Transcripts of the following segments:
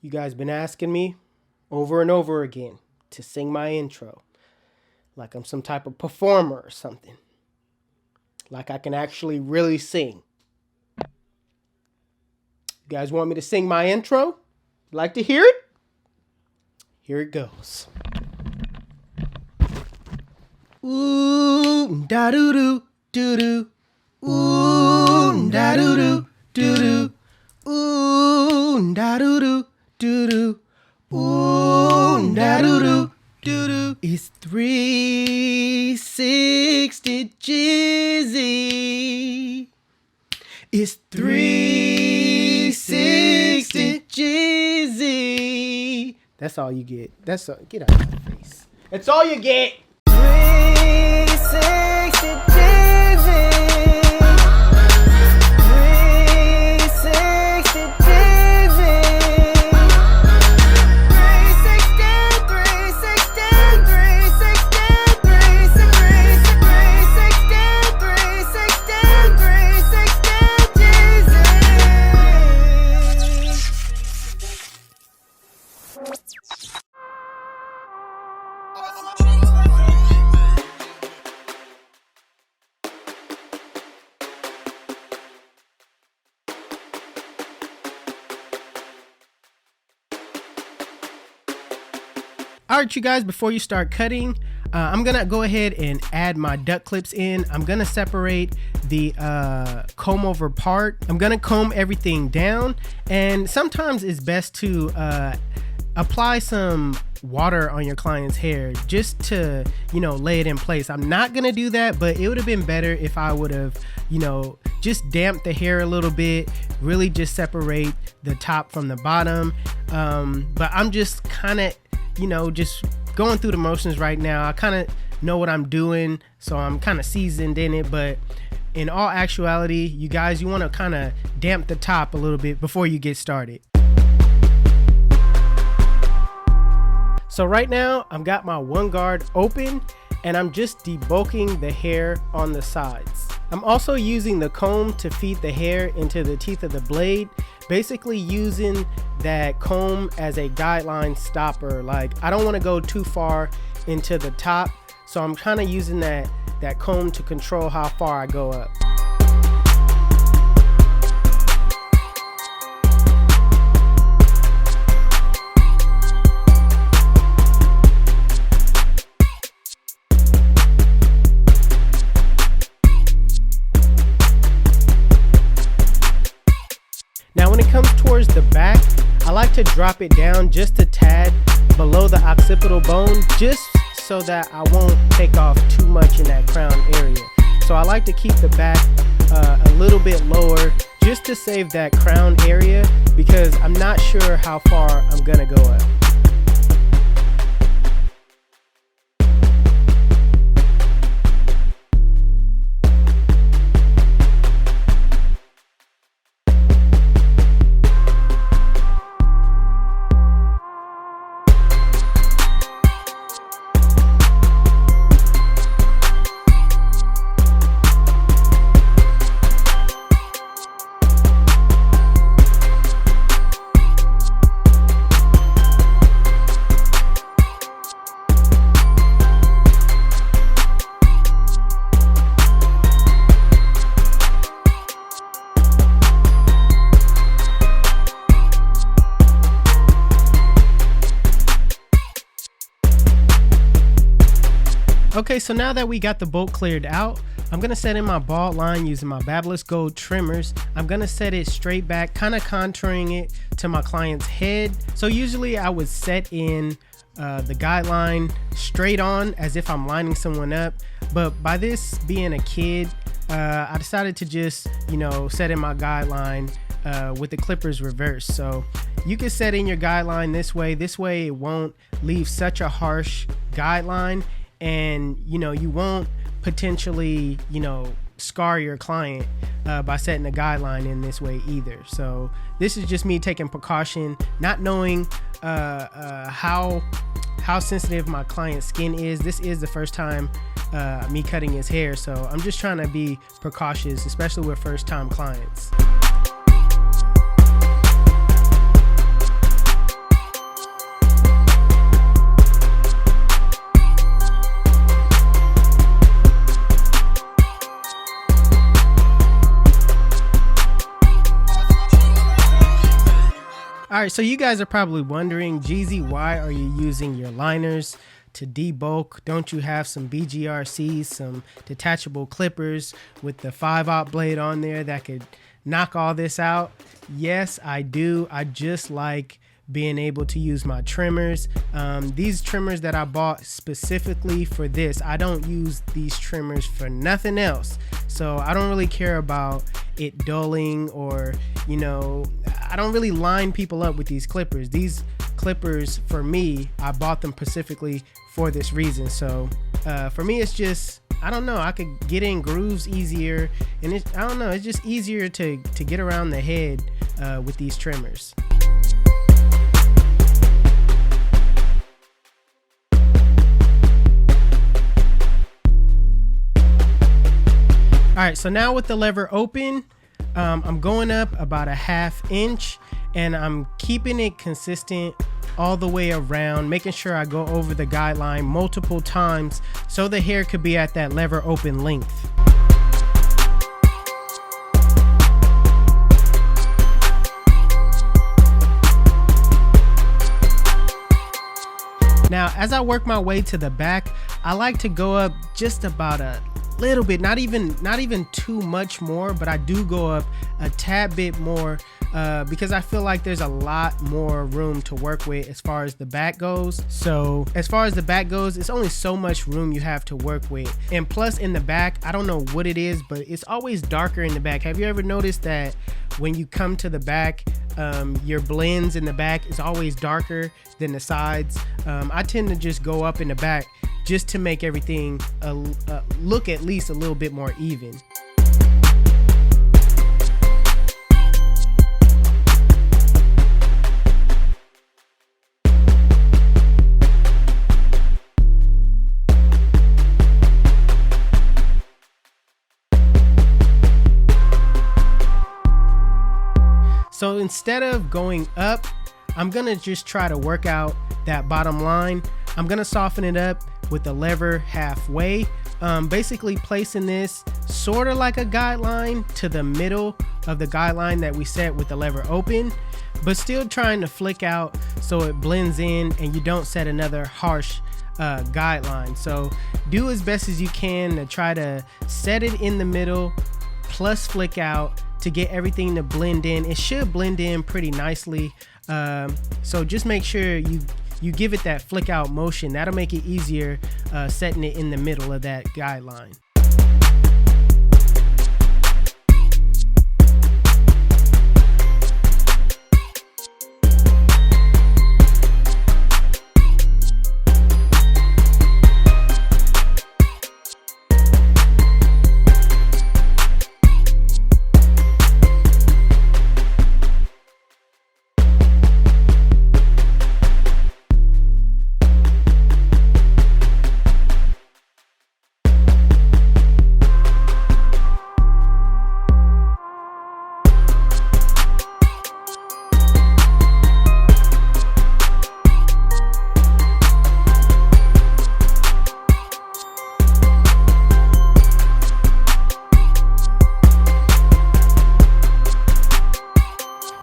You guys been asking me over and over again to sing my intro. Like I'm some type of performer or something. Like I can actually really sing. You guys want me to sing my intro? Like to hear it? Here it goes. Ooh, da doo doo doo doo. Ooh, da doo doo doo doo. Ooh, da doo doo doo doo. Ooh, da doo doo doo doo. It's 360 Jizzy. It's 360 Jizzy. That's all you get. That's all. Get out of my face. That's all you get. 360 Jizzy. 360 Jizzy. 360. All right, you guys, before you start cutting, I'm gonna go ahead and add my duck clips in. I'm gonna separate the comb over part. I'm gonna comb everything down, and sometimes it's best to apply some water on your client's hair just to, lay it in place. I'm not gonna do that, but it would have been better if I would have, just damp the hair a little bit, really just separate the top from the bottom. But I'm just kind of, just going through the motions right now. I kind of know what I'm doing, so I'm kind of seasoned in it. But in all actuality, you guys, you want to kind of damp the top a little bit before you get started. So right now, I've got my one guard open, and I'm just debulking the hair on the sides. I'm also using the comb to feed the hair into the teeth of the blade, basically using that comb as a guideline stopper. Like, I don't want to go too far into the top, so I'm kind of using that comb to control how far I go up. Now when it comes towards the back, I like to drop it down just a tad below the occipital bone, just so that I won't take off too much in that crown area. So I like to keep the back a little bit lower just to save that crown area, because I'm not sure how far I'm gonna go up. Okay, so now that we got the bulk cleared out, I'm gonna set in my bald line using my Babyless Gold trimmers. I'm gonna set it straight back, kind of contouring it to my client's head. So usually I would set in the guideline straight on as if I'm lining someone up. But by this being a kid, I decided to just, set in my guideline with the clippers reversed. So you can set in your guideline this way. This way it won't leave such a harsh guideline, and you won't potentially scar your client by setting a guideline in this way either. So this is just me taking precaution, not knowing how sensitive my client's skin is. This is the first time me cutting his hair, so I'm just trying to be precautious, especially with first time clients. All right, so you guys are probably wondering, Jeezy, why are you using your liners to debulk? Don't you have some BGRCs, some detachable clippers with the 5/0 blade on there that could knock all this out? Yes, I do. I just like being able to use my trimmers. These trimmers that I bought specifically for this, I don't use these trimmers for nothing else. So I don't really care about it dulling, or, you know, I don't really line people up with these clippers. These clippers, for me, I bought them specifically for this reason. So for me, it's just, I don't know, I could get in grooves easier, and I don't know, it's just easier to get around the head with these trimmers. All right, so now with the lever open, I'm going up about a 1/2 inch, and I'm keeping it consistent all the way around, making sure I go over the guideline multiple times so the hair could be at that lever open length. Now, as I work my way to the back, I like to go up just about a little bit, not even too much more, but I do go up a tad bit more because I feel like there's a lot more room to work with as far as the back goes. So as far as the back goes, it's only so much room you have to work with. And plus, in the back, I don't know what it is, but it's always darker in the back. Have you ever noticed that when you come to the back, your blends in the back is always darker than the sides? I tend to just go up in the back just to make everything look at least a little bit more even. So instead of going up, I'm gonna just try to work out that bottom line. I'm gonna soften it up with the lever halfway, basically placing this sort of like a guideline to the middle of the guideline that we set with the lever open, but still trying to flick out so it blends in and you don't set another harsh guideline. So do as best as you can to try to set it in the middle plus flick out to get everything to blend in. It should blend in pretty nicely. So just make sure you give it that flick out motion. That'll make it easier setting it in the middle of that guideline.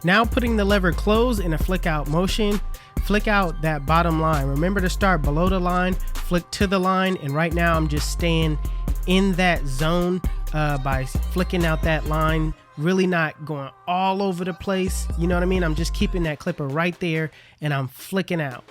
Now putting the lever closed in a flick out motion, flick out that bottom line. Remember to start below the line, flick to the line, and right now I'm just staying in that zone by flicking out that line, really not going all over the place. You know what I mean? I'm just keeping that clipper right there and I'm flicking out.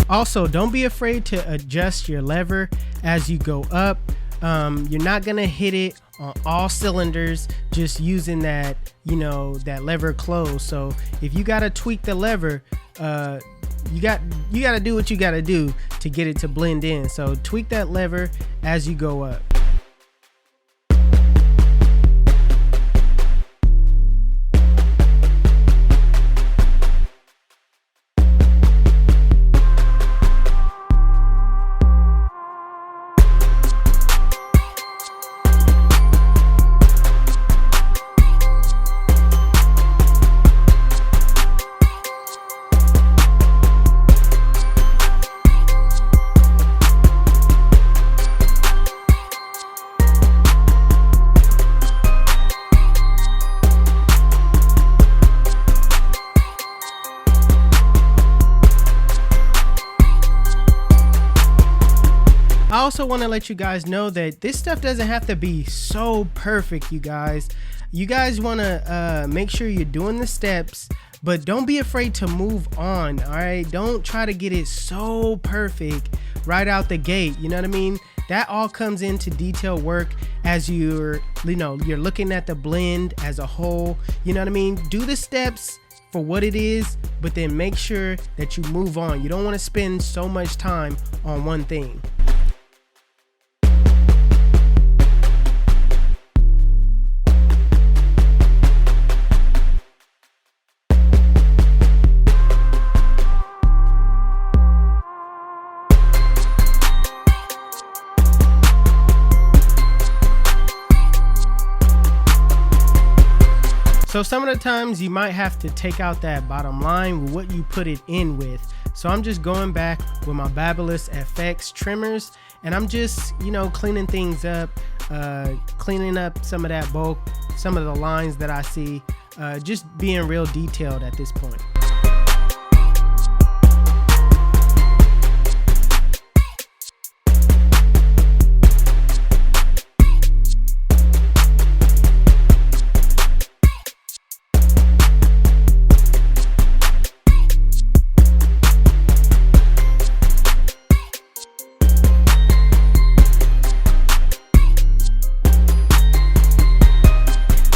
Also, don't be afraid to adjust your lever as you go up. You're not gonna hit it on all cylinders just using that, you know, that lever closed. So if you gotta tweak the lever, you gotta do what you gotta do to get it to blend in. So tweak that lever as you go up. also want to let you guys know that this stuff doesn't have to be so perfect, you guys. You guys want to make sure you're doing the steps, but don't be afraid to move on. All right, don't try to get it so perfect right out the gate. You know what I mean? That all comes into detail work as you're looking at the blend as a whole. You know what I mean? Do the steps for what it is, but then make sure that you move on. You don't want to spend so much time on one thing. So some of the times you might have to take out that bottom line with what you put it in with. So I'm just going back with my Babyliss FX trimmers, and I'm just, cleaning things up, cleaning up some of that bulk, some of the lines that I see, just being real detailed at this point.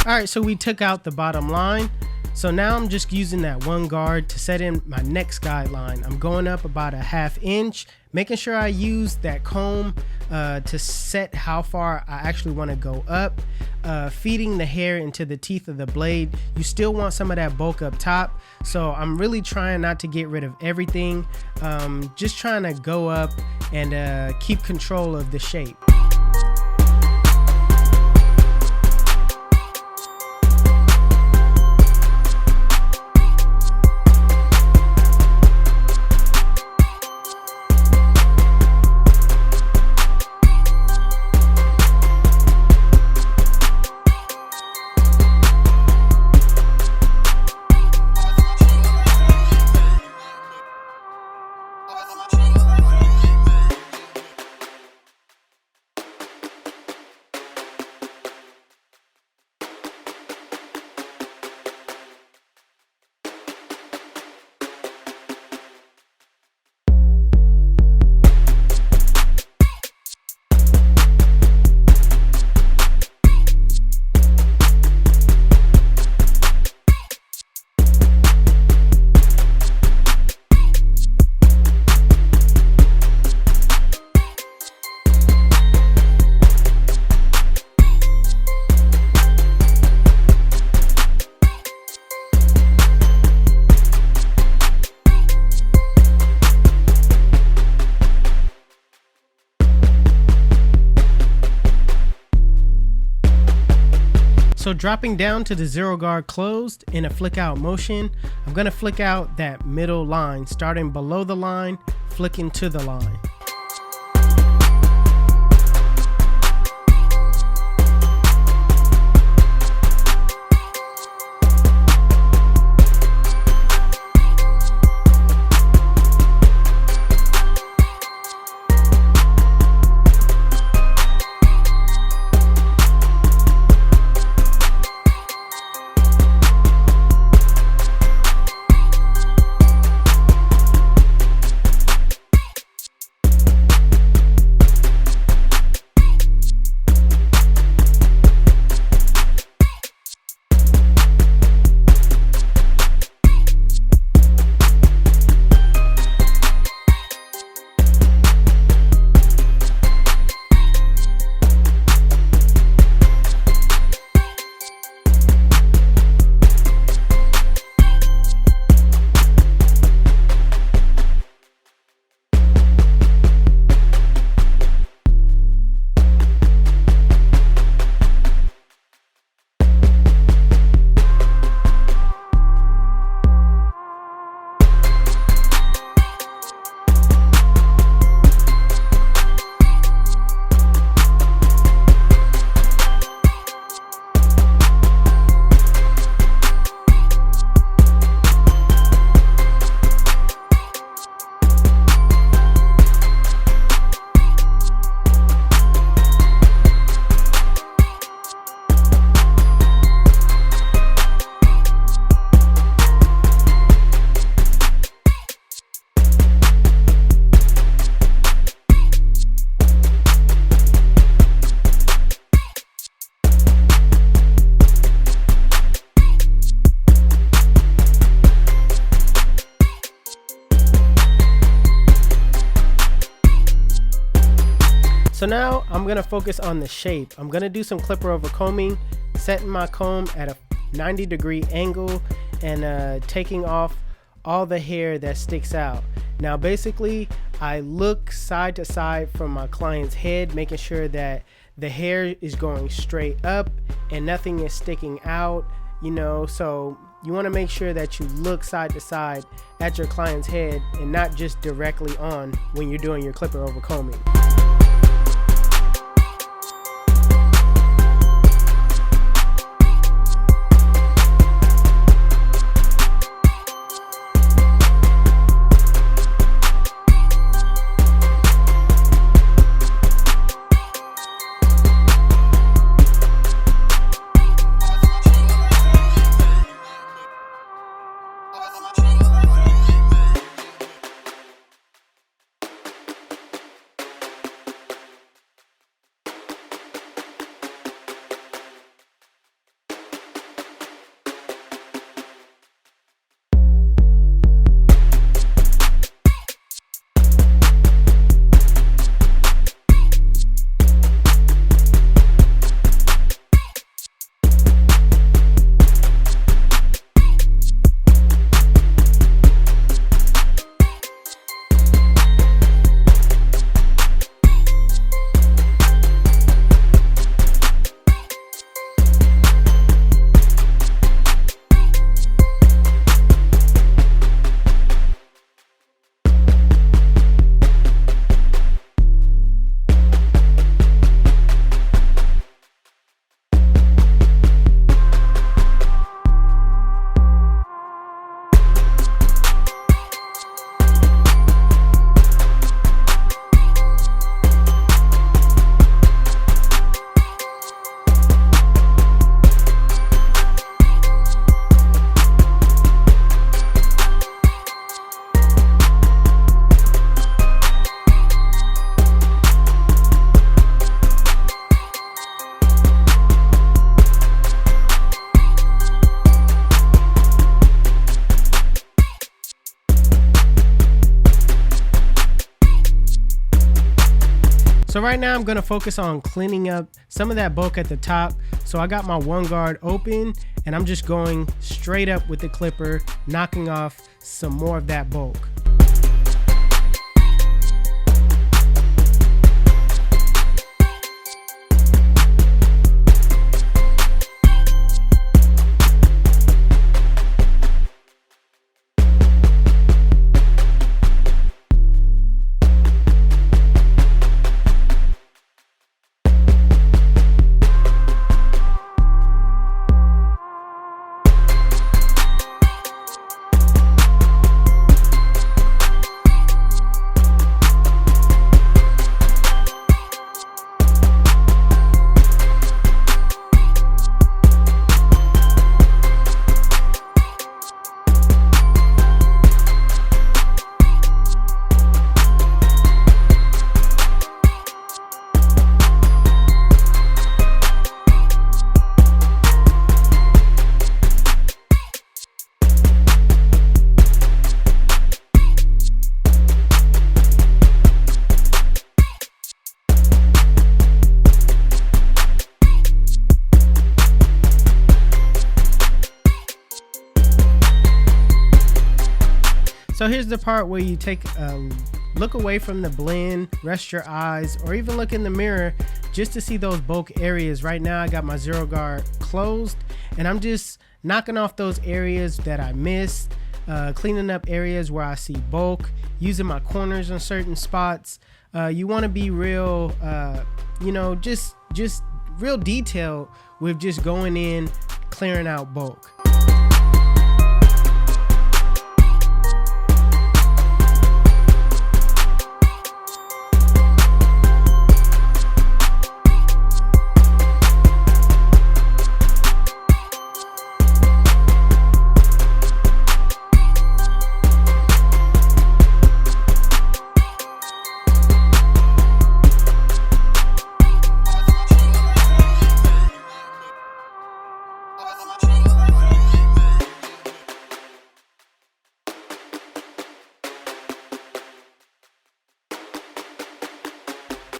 Alright, so we took out the bottom line. So now I'm just using that one guard to set in my next guideline. I'm going up about a 1/2 inch, making sure I use that comb to set how far I actually want to go up, feeding the hair into the teeth of the blade. You still want some of that bulk up top, so I'm really trying not to get rid of everything, just trying to go up and keep control of the shape. So dropping down to the zero guard closed in a flick out motion, I'm going to flick out that middle line, starting below the line, flicking to the line. now I'm gonna focus on the shape. I'm gonna do some clipper over combing, setting my comb at a 90-degree angle and taking off all the hair that sticks out. Now basically I look side to side from my client's head, making sure that the hair is going straight up and nothing is sticking out, you know. So you want to make sure that you look side to side at your client's head and not just directly on when you're doing your clipper over combing. So right now I'm going to focus on cleaning up some of that bulk at the top. So I got my one guard open and I'm just going straight up with the clipper, knocking off some more of that bulk. So here's the part where you take a look away from the blend, rest your eyes, or even look in the mirror just to see those bulk areas. Right now I got my zero guard closed and I'm just knocking off those areas that I missed, cleaning up areas where I see bulk, using my corners on certain spots. You want to be real, you know, just real detailed with just going in, clearing out bulk.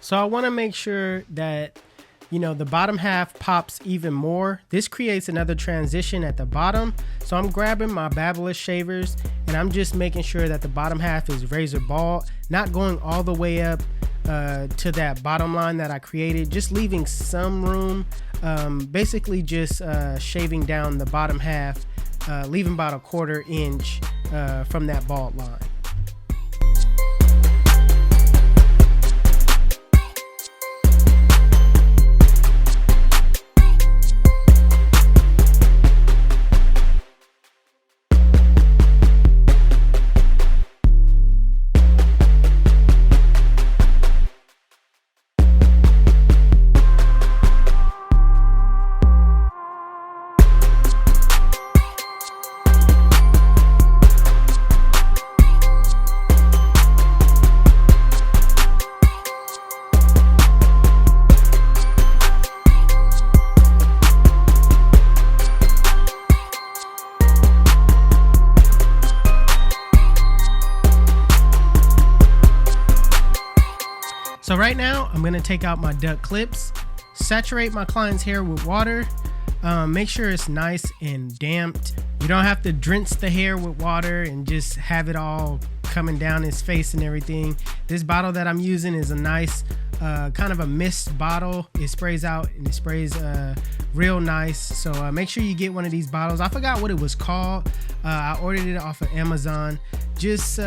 So I want to make sure that, you know, the bottom half pops even more. This creates another transition at the bottom. So I'm grabbing my Babyliss shavers and I'm just making sure that the bottom half is razor bald, not going all the way up to that bottom line that I created, just leaving some room, basically just shaving down the bottom half, leaving about a 1/4 inch from that bald line. So right now, I'm gonna take out my duck clips, saturate my client's hair with water, make sure it's nice and damped. You don't have to drench the hair with water and just have it all coming down his face and everything. This bottle that I'm using is a nice kind of a mist bottle. It sprays out and it sprays real nice. So make sure you get one of these bottles. I forgot what it was called. I ordered it off of Amazon. Just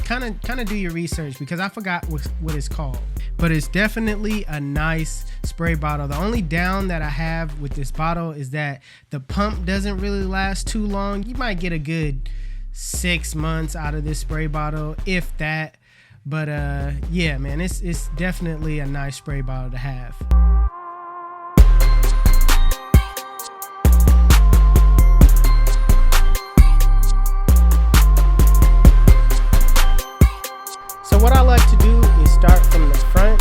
kind of do your research because I forgot what it's called, but it's definitely a nice spray bottle. The only down that I have with this bottle is that the pump doesn't really last too long. You might get a good 6 months out of this spray bottle, if that. But yeah, man, it's definitely a nice spray bottle to have. So what I like to do is start from the front,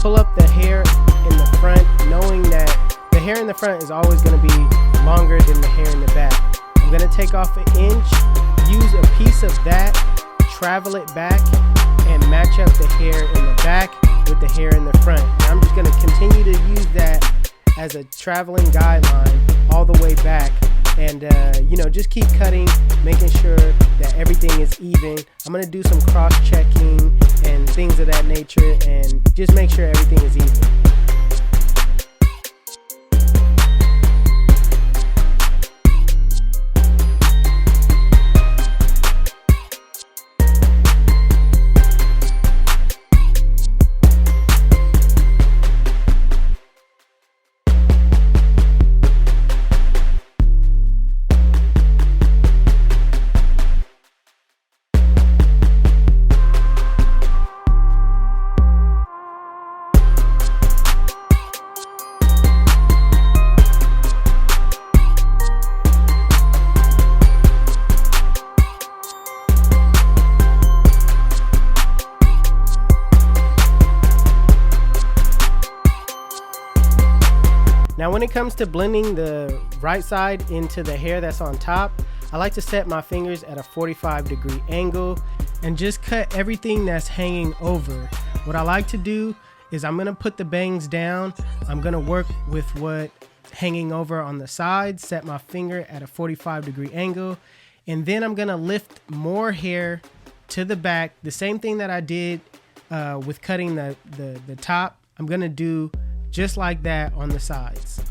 pull up the hair in the front, knowing that the hair in the front is always going to be longer than the hair in the back. I'm going to take off an inch, use a piece of that, travel it back, and match up the hair in the back with the hair in the front. And I'm just going to continue to use that as a traveling guideline all the way back. And you know, just keep cutting, making sure that everything is even. I'm gonna do some cross-checking and things of that nature, and just make sure everything is even. Now when it comes to blending the right side into the hair that's on top, I like to set my fingers at a 45-degree angle and just cut everything that's hanging over. What I like to do is I'm gonna put the bangs down, I'm gonna work with what hanging over on the side, set my finger at a 45-degree angle, and then I'm gonna lift more hair to the back. The same thing that I did with cutting the top, I'm gonna do just like that on the sides.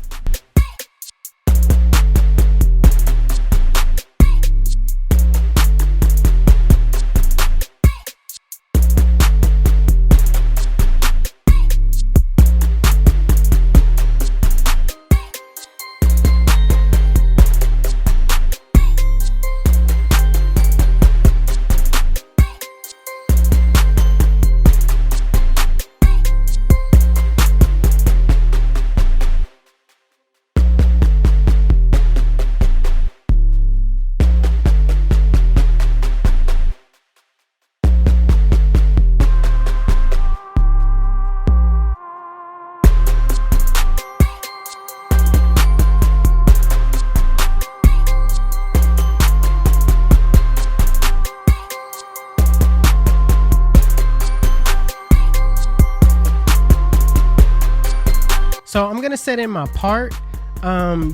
So I'm gonna set in my part.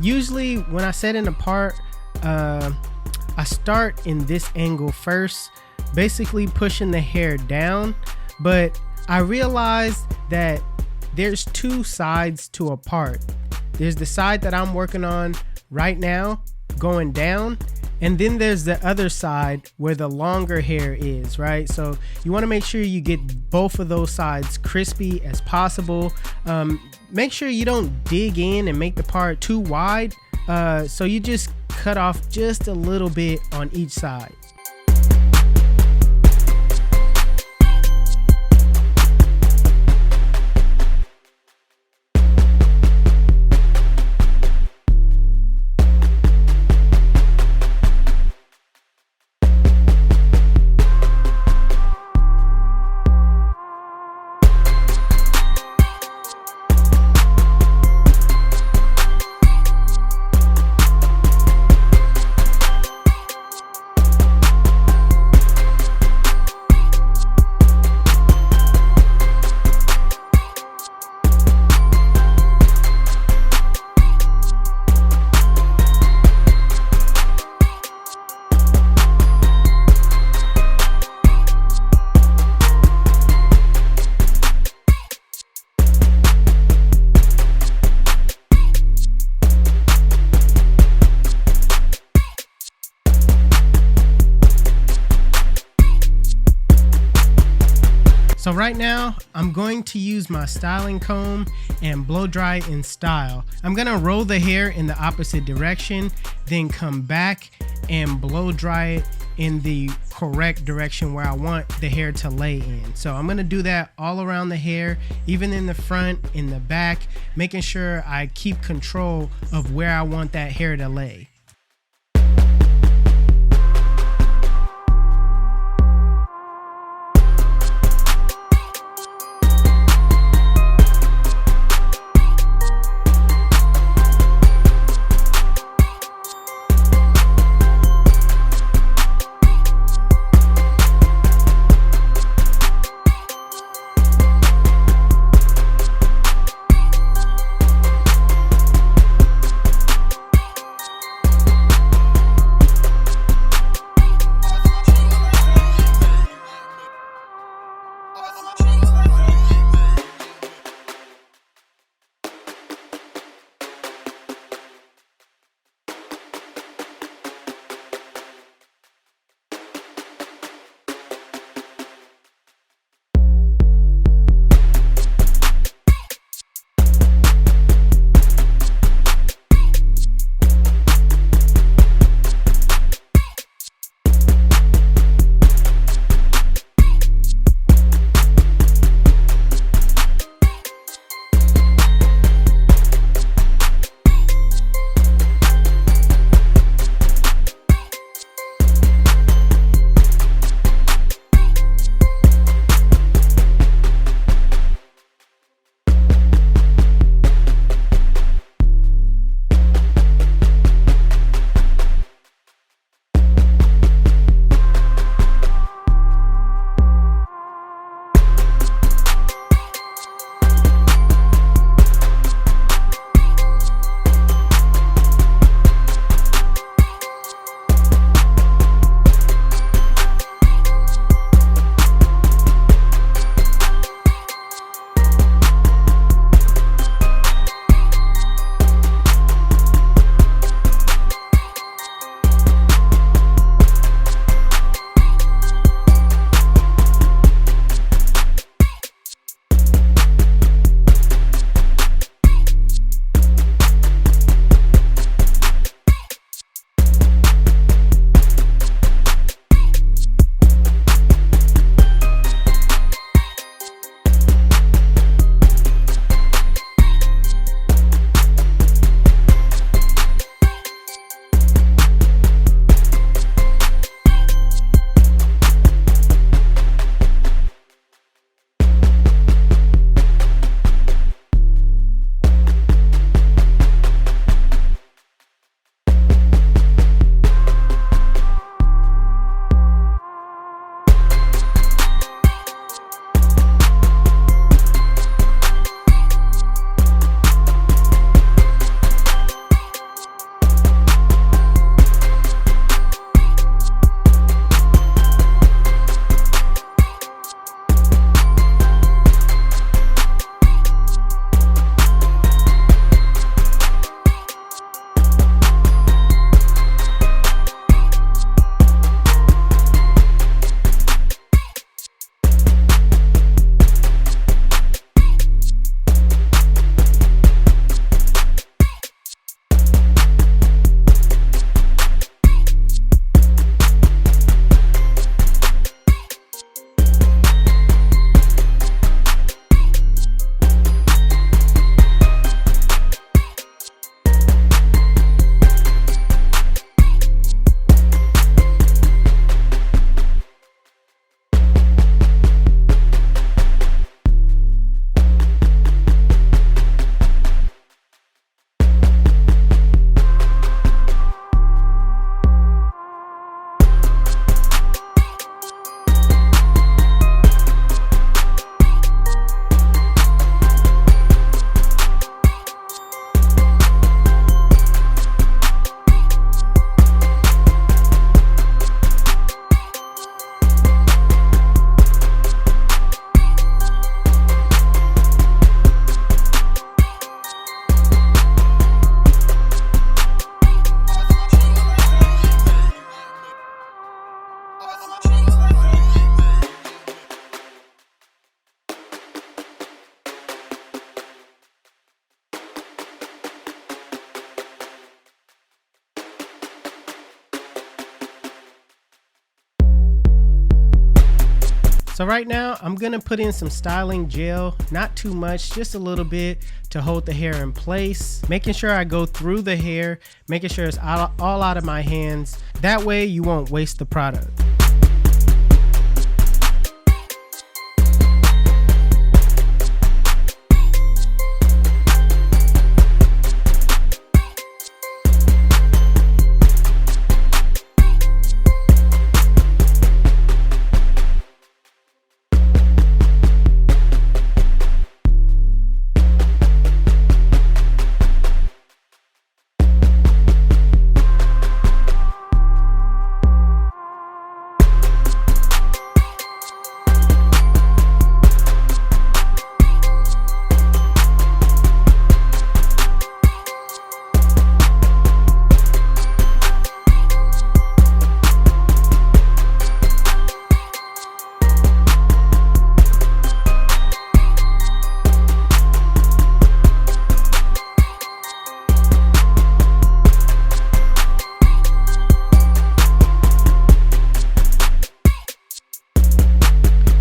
Usually when I set in a part, I start in this angle first, basically pushing the hair down. But I realized that there's two sides to a part. There's the side that I'm working on right now, going down, and then there's the other side where the longer hair is, right? So you want to make sure you get both of those sides crispy as possible. Make sure you don't dig in and make the part too wide. So you just cut off just a little bit on each side. So right now, I'm going to use my styling comb and blow dry in style. I'm gonna roll the hair in the opposite direction, then come back and blow dry it in the correct direction where I want the hair to lay in. So I'm gonna do that all around the hair, even in the front, in the back, making sure I keep control of where I want that hair to lay. So right now I'm gonna put in some styling gel, not too much, just a little bit to hold the hair in place, making sure I go through the hair, making sure it's all out of my hands. That way you won't waste the product.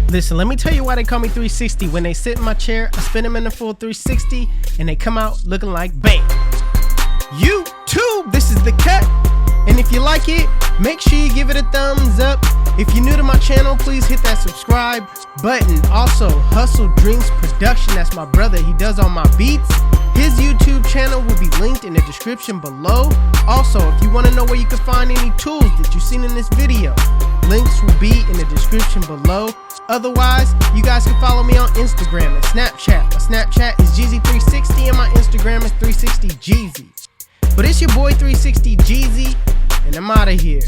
Listen, let me tell you why they call me 360. When they sit in my chair, I spin them in the full 360 and they come out looking like bam. YouTube, this is the cut. And if you like it, make sure you give it a thumbs up. If you're new to my channel, please hit that subscribe button. Also, Hustle Dreams Production, that's my brother. He does all my beats. His YouTube channel will be linked in the description below. Also, if you want to know where you can find any tools that you've seen in this video, links will be in the description below. Otherwise, you guys can follow me on Instagram and Snapchat. My Snapchat is Jeezy360 and my Instagram is 360Jeezy. But it's your boy 360Jeezy, and I'm out of here.